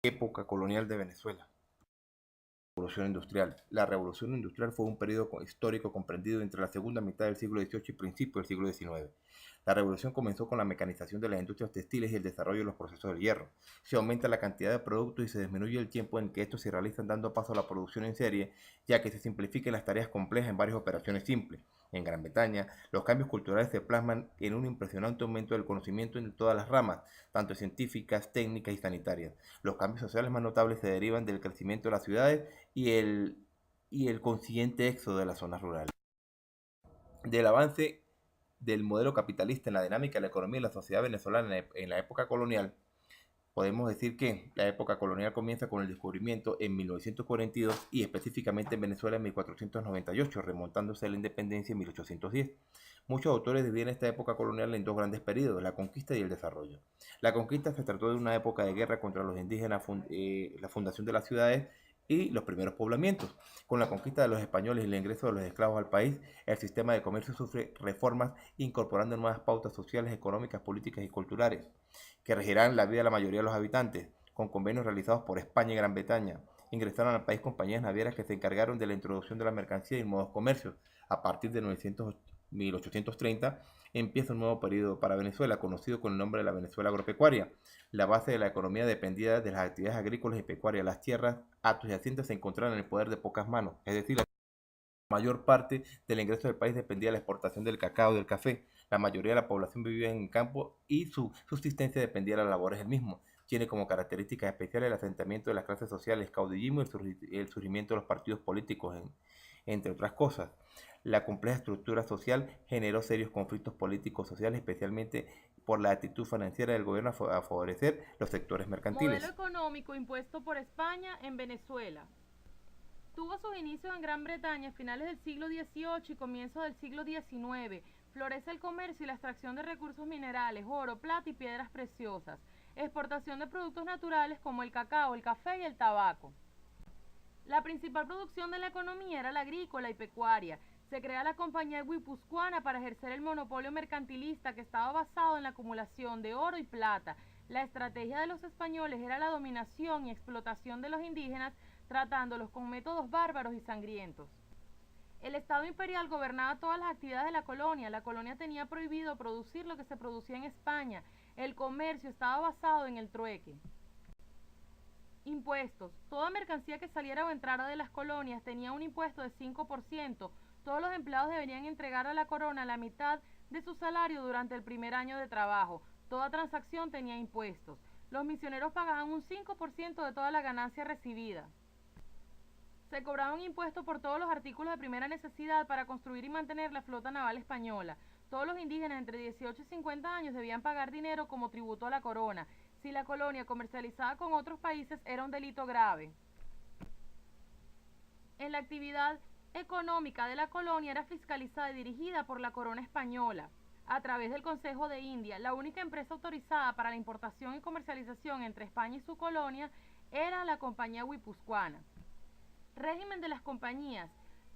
Época colonial de Venezuela. Revolución industrial. La revolución industrial fue un periodo histórico comprendido entre la segunda mitad del siglo XVIII y principios del siglo XIX. La revolución comenzó con la mecanización de las industrias textiles y el desarrollo de los procesos del hierro. Se aumenta la cantidad de productos y se disminuye el tiempo en que estos se realizan, dando paso a la producción en serie, ya que se simplifican las tareas complejas en varias operaciones simples. En Gran Bretaña, los cambios culturales se plasman en un impresionante aumento del conocimiento en todas las ramas, tanto científicas, técnicas y sanitarias. Los cambios sociales más notables se derivan del crecimiento de las ciudades y el consiguiente éxodo de las zonas rurales. Del avance del modelo capitalista en la dinámica de la economía y la sociedad venezolana en la época colonial, podemos decir que la época colonial comienza con el descubrimiento en 1942 y específicamente en Venezuela en 1498, remontándose a la independencia en 1810. Muchos autores dividen esta época colonial en dos grandes periodos, la conquista y el desarrollo. La conquista se trató de una época de guerra contra los indígenas, la fundación de las ciudades y los primeros poblamientos. Con la conquista de los españoles y el ingreso de los esclavos al país, el sistema de comercio sufre reformas incorporando nuevas pautas sociales, económicas, políticas y culturales que regirán la vida de la mayoría de los habitantes, con convenios realizados por España y Gran Bretaña. Ingresaron al país compañías navieras que se encargaron de la introducción de la mercancía y nuevos comercios. A partir de 1830 empieza un nuevo periodo para Venezuela, conocido con el nombre de la Venezuela agropecuaria. La base de la economía dependía de las actividades agrícolas y pecuarias. Las tierras, hatos y haciendas se encontraban en el poder de pocas manos, es decir, la mayor parte del ingreso del país dependía de la exportación del cacao y del café. La mayoría de la población vivía en campo y su subsistencia dependía de las labores del mismo. Tiene como características especiales el asentamiento de las clases sociales, el caudillismo y el surgimiento de los partidos políticos, entre otras cosas. La compleja estructura social generó serios conflictos políticos sociales, especialmente por la actitud financiera del gobierno a favorecer los sectores Modelo mercantiles. económico impuesto por España en Venezuela. Tuvo sus inicios en Gran Bretaña a finales del siglo XVIII y comienzos del siglo XIX. Florece el comercio y la extracción de recursos minerales, oro, plata y piedras preciosas. Exportación de productos naturales como el cacao, el café y el tabaco. La principal producción de la economía era la agrícola y pecuaria. Se crea la compañía guipuzcoana para ejercer el monopolio mercantilista que estaba basado en la acumulación de oro y plata. La estrategia de los españoles era la dominación y explotación de los indígenas, tratándolos con métodos bárbaros y sangrientos. El Estado imperial gobernaba todas las actividades de la colonia. La colonia tenía prohibido producir lo que se producía en España. El comercio estaba basado en el trueque. Impuestos. Toda mercancía que saliera o entrara de las colonias tenía un impuesto de 5%. Todos los empleados deberían entregar a la corona la mitad de su salario durante el primer año de trabajo. Toda transacción tenía impuestos. Los misioneros pagaban un 5% de toda la ganancia recibida. Se cobraba un impuesto por todos los artículos de primera necesidad para construir y mantener la flota naval española. Todos los indígenas entre 18 y 50 años debían pagar dinero como tributo a la corona. Si la colonia comercializaba con otros países era un delito grave. En la actividad económica de la colonia era fiscalizada y dirigida por la corona española a través del Consejo de India. La única empresa autorizada para la importación y comercialización entre España y su colonia era la compañía guipuzcoana. Régimen de las compañías.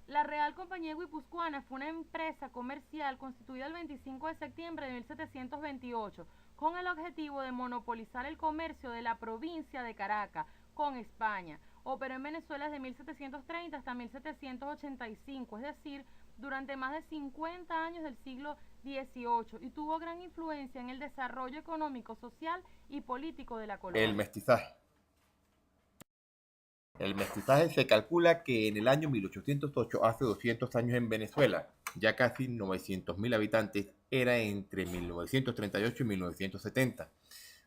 La Real Compañía Guipuzcoana fue una empresa comercial constituida el 25 de septiembre de 1728 con el objetivo de monopolizar el comercio de la provincia de Caracas con España. Operó en Venezuela desde 1730 hasta 1785, es decir, durante más de 50 años del siglo XVIII y tuvo gran influencia en el desarrollo económico, social y político de la El colonia. mestizaje. El mestizaje se calcula que en el año 1808, hace 200 años en Venezuela, ya casi 900.000 habitantes, era entre 1938 y 1970.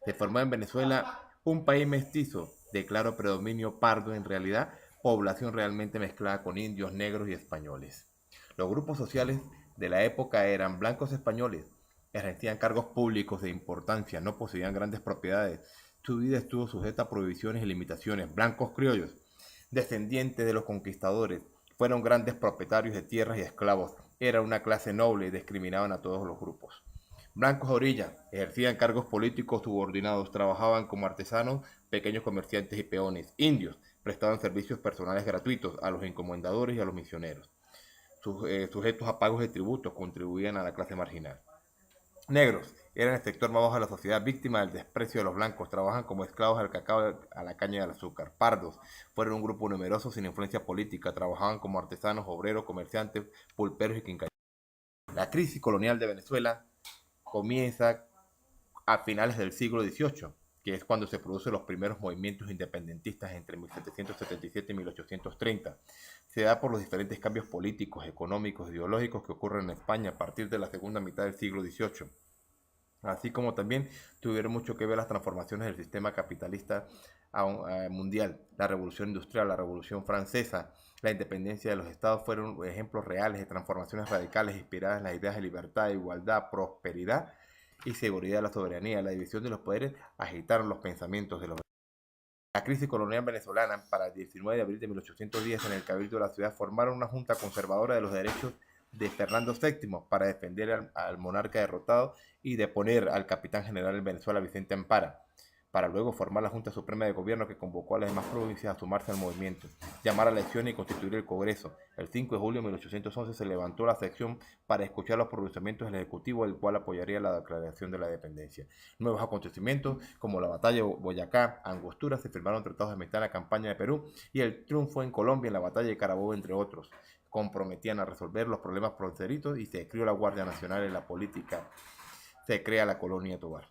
Se formó en Venezuela un país mestizo de claro predominio pardo en realidad, población realmente mezclada con indios, negros y españoles. Los grupos sociales de la época eran blancos españoles, ejercían cargos públicos de importancia, no poseían grandes propiedades. Su vida estuvo sujeta a prohibiciones y limitaciones. Blancos criollos, descendientes de los conquistadores, fueron grandes propietarios de tierras y esclavos. Era una clase noble y discriminaban a todos los grupos. Blancos de orilla, ejercían cargos políticos subordinados, trabajaban como artesanos, pequeños comerciantes y peones. Indios, prestaban servicios personales gratuitos a los encomendadores y a los misioneros. Sujetos a pagos de tributos, contribuían a la clase marginal. Negros eran el sector más bajo de la sociedad, víctima del desprecio de los blancos, trabajan como esclavos al cacao, a la caña del azúcar. Pardos fueron un grupo numeroso sin influencia política, trabajaban como artesanos, obreros, comerciantes, pulperos y quincalleros. La crisis colonial de Venezuela comienza a finales del siglo XVIII, que es cuando se producen los primeros movimientos independentistas entre 1777 y 1830. Se da por los diferentes cambios políticos, económicos, ideológicos que ocurren en España a partir de la segunda mitad del siglo XVIII, así como también tuvieron mucho que ver las transformaciones del sistema capitalista mundial. La revolución industrial, la revolución francesa, la independencia de los estados fueron ejemplos reales de transformaciones radicales inspiradas en las ideas de libertad, igualdad, prosperidad y seguridad de la soberanía. La división de los poderes agitaron los pensamientos de los. La crisis colonial venezolana, para el 19 de abril de 1810, en el Cabildo de la ciudad, formaron una junta conservadora de los derechos de Fernando VII para defender al monarca derrotado y deponer al capitán general en Venezuela, Vicente Ampara, para luego formar la Junta Suprema de Gobierno que convocó a las demás provincias a sumarse al movimiento, llamar a elecciones y constituir el Congreso. El 5 de julio de 1811 se levantó la sección para escuchar los pronunciamientos del Ejecutivo, el cual apoyaría la declaración de la dependencia. Nuevos acontecimientos como la batalla de Boyacá, Angostura, se firmaron tratados de amistad en la campaña de Perú y el triunfo en Colombia en la batalla de Carabobo, entre otros. Comprometían a resolver los problemas fronterizos y se creó la Guardia Nacional en la política. Se crea la colonia Tovar.